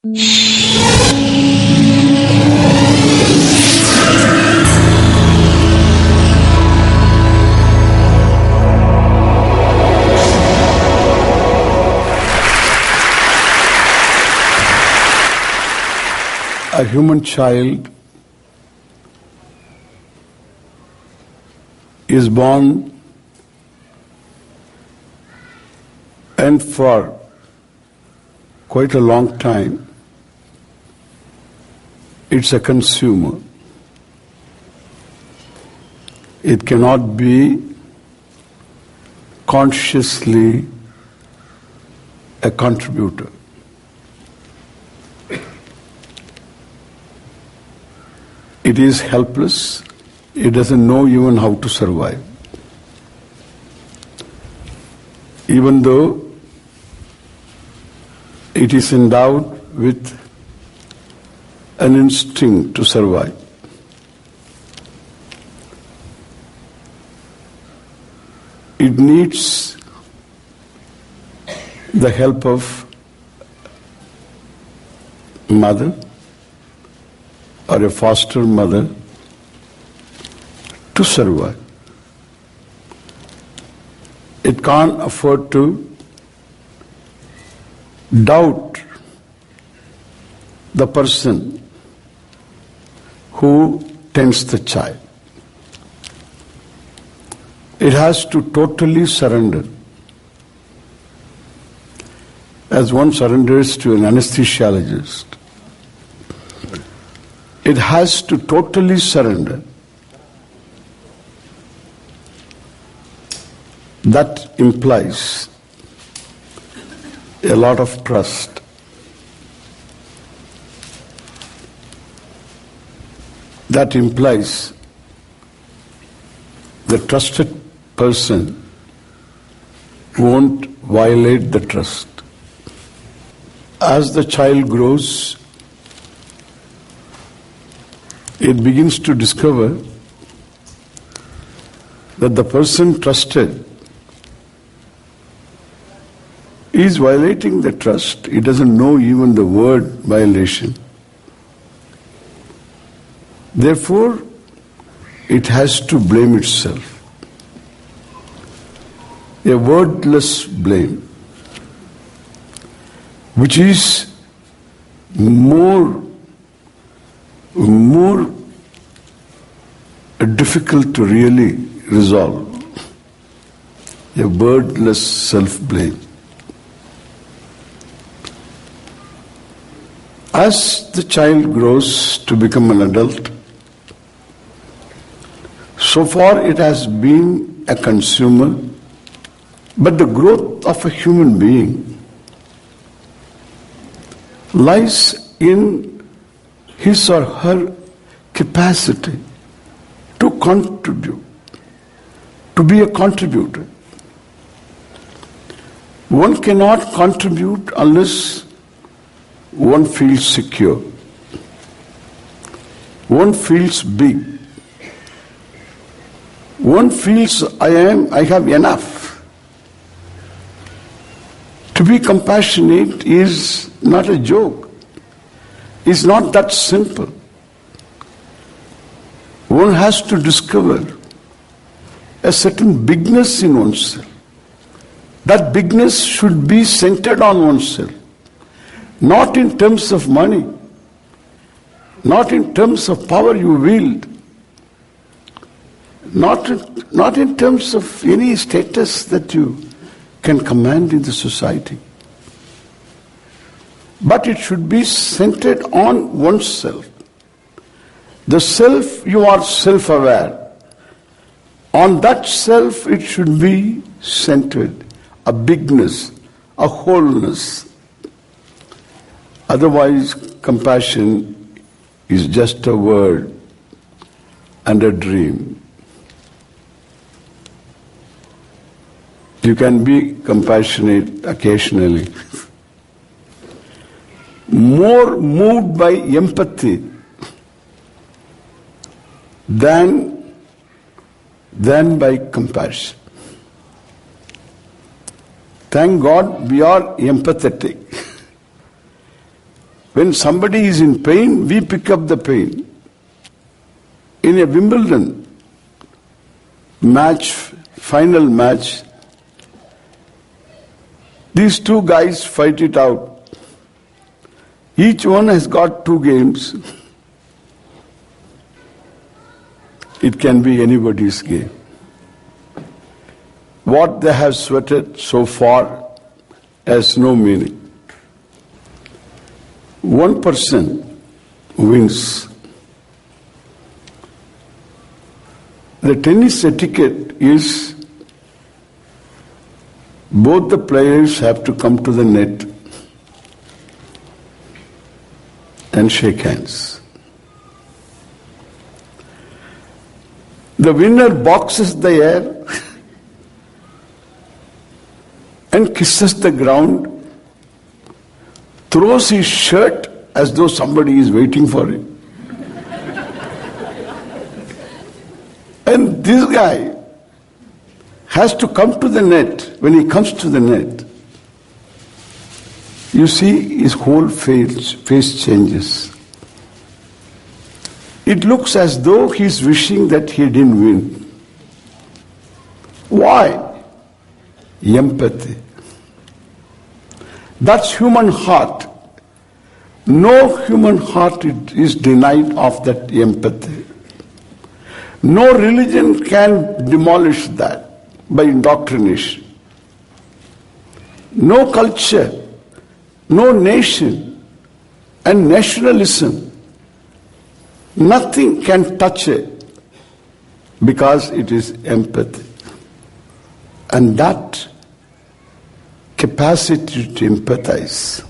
A human child is born, and for quite a long time it's a consumer. It cannot be consciously a contributor. It is helpless. It doesn't know even how to survive. Even though it is endowed with an instinct to survive. It needs the help of mother or a foster mother to survive. It can't afford to doubt the person who tends the child. It has to totally surrender. As one surrenders to an anesthesiologist, it has to totally surrender. That implies a lot of trust. That implies the trusted person won't violate the trust. As the child grows, it begins to discover that the person trusted is violating the trust. He doesn't know even the word violation. Therefore, it has to blame itself. A wordless blame, which is more difficult to really resolve. A wordless self-blame. As the child grows to become an adult, so far it has been a consumer, but the growth of a human being lies in his or her capacity to contribute, to be a contributor. One cannot contribute unless one feels secure. One feels big. One feels I have enough. To be compassionate is not a joke. It's not that simple. One has to discover a certain bigness in oneself. That bigness should be centered on oneself. Not in terms of money, not in terms of power you wield, not in terms of any status that you can command in the society. But it should be centered on oneself. The self, you are self-aware. On that self it should be centered, a bigness, a wholeness. Otherwise, compassion is just a word and a dream. You can be compassionate occasionally. More moved by empathy than by compassion. Thank God we are empathetic. When somebody is in pain, we pick up the pain. In a Wimbledon match, final match, these two guys fight it out. Each one has got 2 games. It can be anybody's game. What they have sweated so far has no meaning. One person wins. The tennis etiquette is both the players have to come to the net and shake hands. The winner boxes the air and kisses the ground, throws his shirt as though somebody is waiting for him. And this guy has to come to the net. When he comes to the net, you see his whole face changes. It looks as though he is wishing that he didn't win. Why? Empathy. That's human heart. No human heart is denied of that empathy. No religion can demolish that by indoctrination. No culture, no nation and nationalism, nothing can touch it because it is empathy. And that capacity to empathize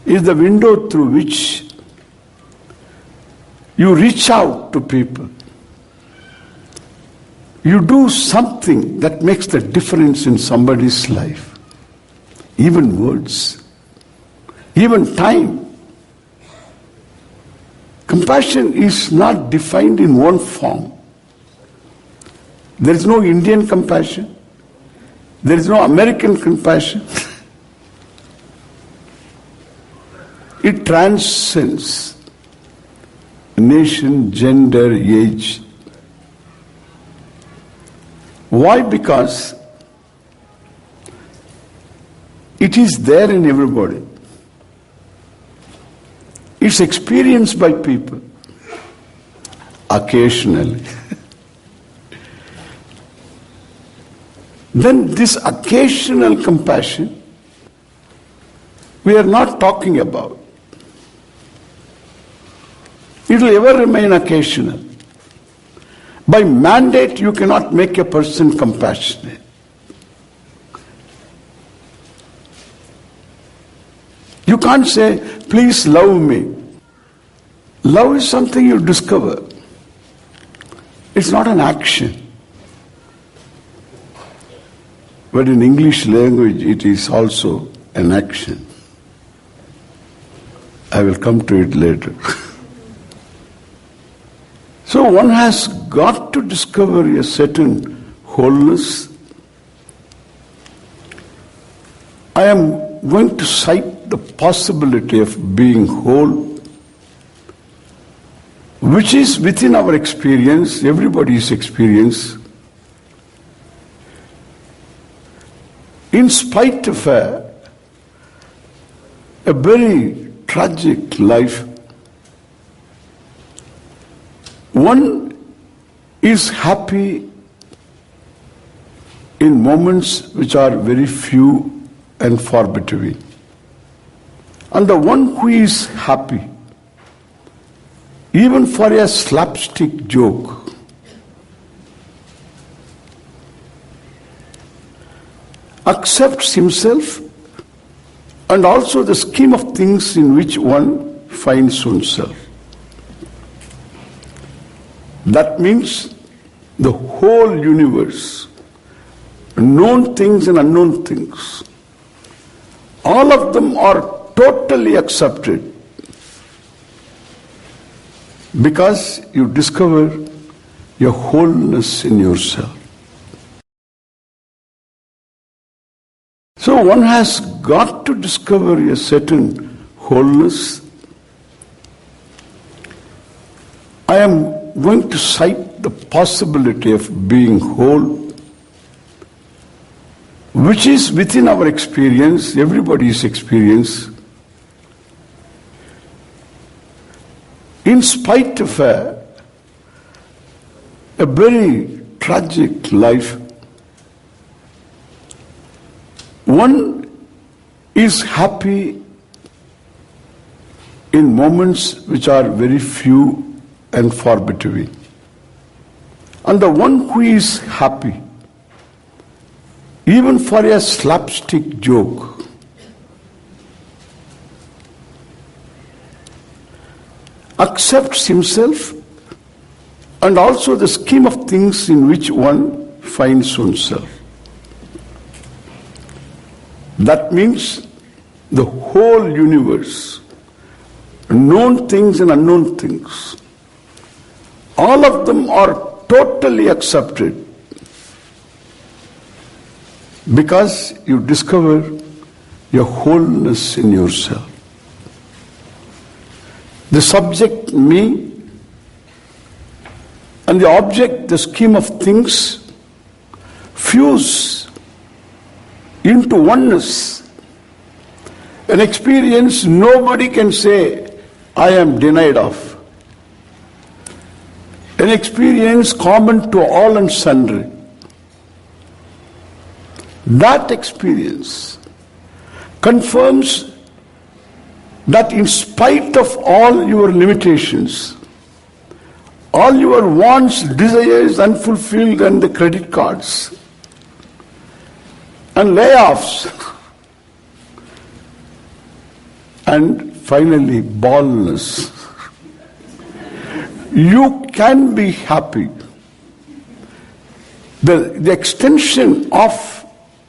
is the window through which you reach out to people. You do something that makes the difference in somebody's life. Even words, even time. Compassion is not defined in one form. There is no Indian compassion. There is no American compassion. It transcends nation, gender, age. Why? Because it is there in everybody. It's experienced by people occasionally. Then this occasional compassion we are not talking about. It will ever remain occasional. By mandate, you cannot make a person compassionate. You can't say, please love me. Love is something you discover. It's not an action. But in English language, it is also an action. I will come to it later. So one has got to discover a certain wholeness. I am going to cite the possibility of being whole, which is within our experience, everybody's experience. In spite of a very tragic life, one is happy in moments which are very few and far between. And the one who is happy, even for a slapstick joke, accepts himself and also the scheme of things in which one finds oneself. That means the whole universe, known things and unknown things, all of them are totally accepted because you discover your wholeness in yourself. So one has got to discover a certain wholeness. I am going to cite the possibility of being whole, which is within our experience, everybody's experience. In spite of a very tragic life, one is happy in moments which are very few and far between. And the one who is happy, even for a slapstick joke, accepts himself and also the scheme of things in which one finds oneself. That means the whole universe, known things and unknown things, all of them are totally accepted because you discover your wholeness in yourself. The subject, me, and the object, the scheme of things, fuse into oneness. An experience nobody can say, I am denied of. An experience common to all and sundry. That experience confirms that in spite of all your limitations, all your wants, desires unfulfilled, and the credit cards, and layoffs, and finally baldness, you can be happy. The extension of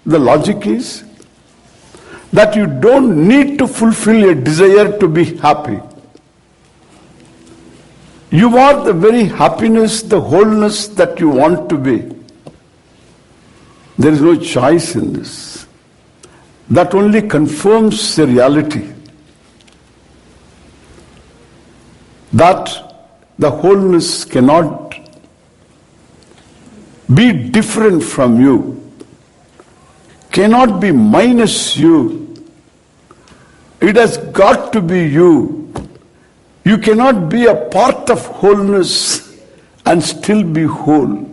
the logic is that you don't need to fulfill your desire to be happy. You are the very happiness, the wholeness that you want to be. There is no choice in this. That only confirms the reality that the wholeness cannot be different from you, cannot be minus you. It has got to be you. You cannot be a part of wholeness and still be whole.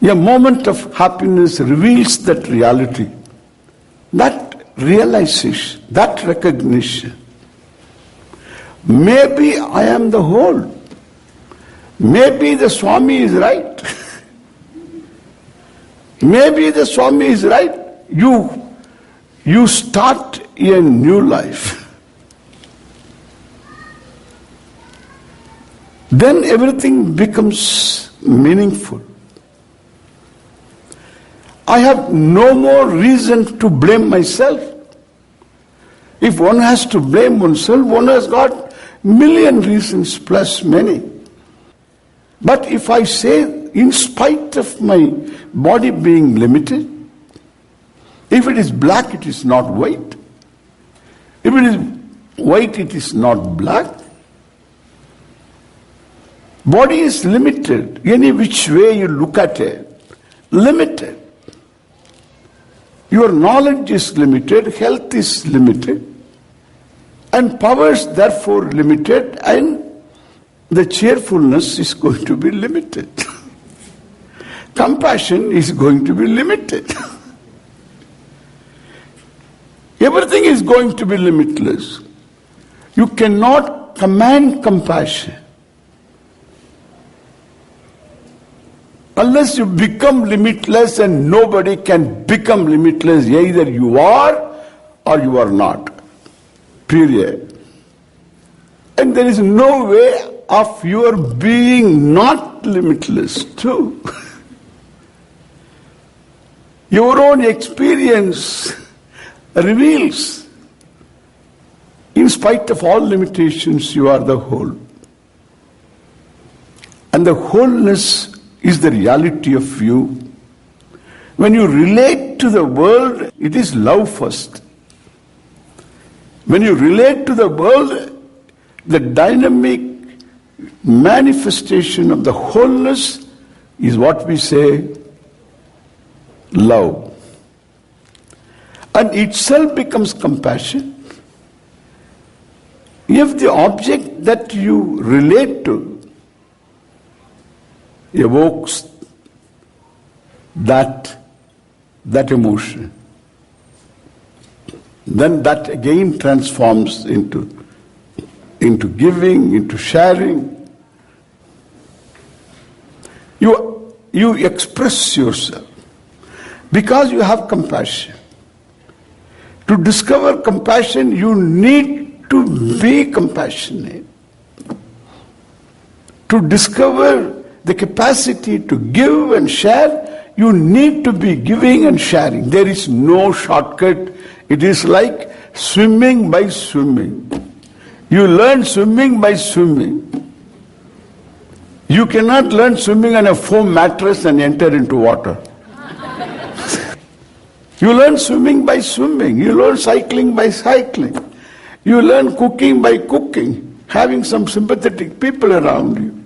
A moment of happiness reveals that reality, that realization, that recognition. Maybe I am the whole. Maybe the Swami is right. Maybe the Swami is right. You start a new life. Then everything becomes meaningful. I have no more reason to blame myself. If one has to blame oneself, one has got million reasons plus many. But if I say, in spite of my body being limited, if it is black, it is not white. If it is white, it is not black. Body is limited. Any which way you look at it, limited. Your knowledge is limited, health is limited, and powers therefore limited, and the cheerfulness is going to be limited. Compassion is going to be limited. Everything is going to be limitless. You cannot command compassion unless you become limitless, and nobody can become limitless. Either you are or you are not. Period. And there is no way of your being not limitless too. Your own experience reveals, in spite of all limitations, you are the whole. And the wholeness is the reality of you. When you relate to the world, it is love first. When you relate to the world, the dynamic manifestation of the wholeness is what we say love. And itself becomes compassion. If the object that you relate to evokes that emotion, then that again transforms into giving, into sharing. You express yourself because you have compassion. To discover compassion, you need to be compassionate. To discover the capacity to give and share, you need to be giving and sharing. There is no shortcut. It is like swimming by swimming. You learn swimming by swimming. You cannot learn swimming on a foam mattress and enter into water. You learn swimming by swimming. You learn cycling by cycling. You learn cooking by cooking, having some sympathetic people around you.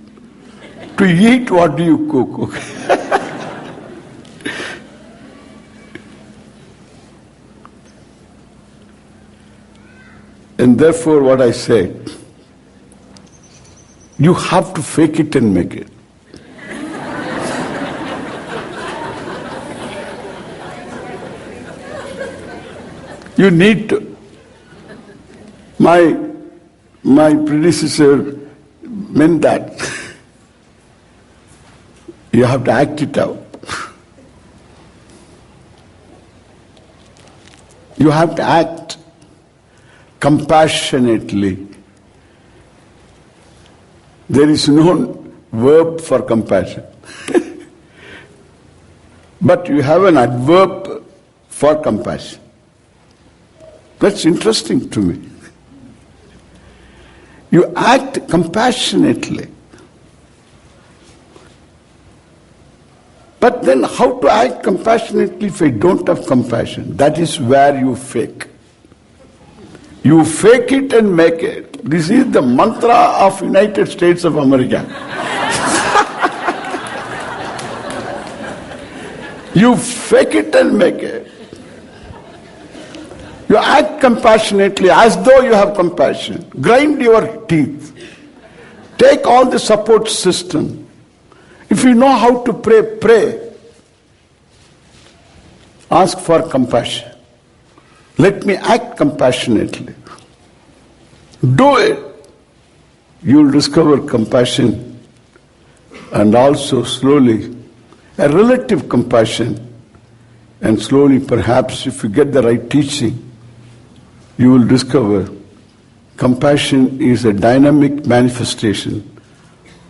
To eat, what do you cook? And therefore what I say, you have to fake it and make it. You need to. My predecessor meant that. You have to act it out. You have to act compassionately. There is no verb for compassion. But you have an adverb for compassion. That's interesting to me. You act compassionately. But then how to act compassionately if I don't have compassion? That is where you fake. You fake it and make it. This is the mantra of United States of America. You fake it and make it. You act compassionately as though you have compassion. Grind your teeth. Take all the support system. If you know how to pray, pray. Ask for compassion. Let me act compassionately. Do it. You will discover compassion and also slowly a relative compassion, and slowly perhaps if you get the right teaching, you will discover compassion is a dynamic manifestation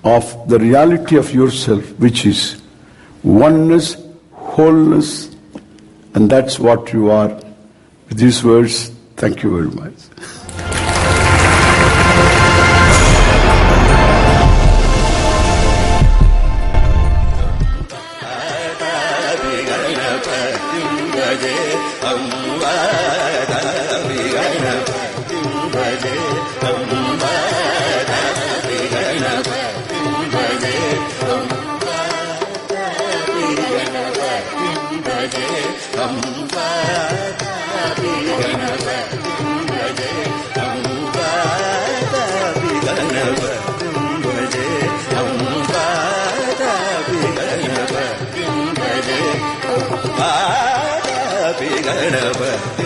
of the reality of yourself, which is oneness, wholeness, and that's what you are. With these words, thank you very much. Ganapathi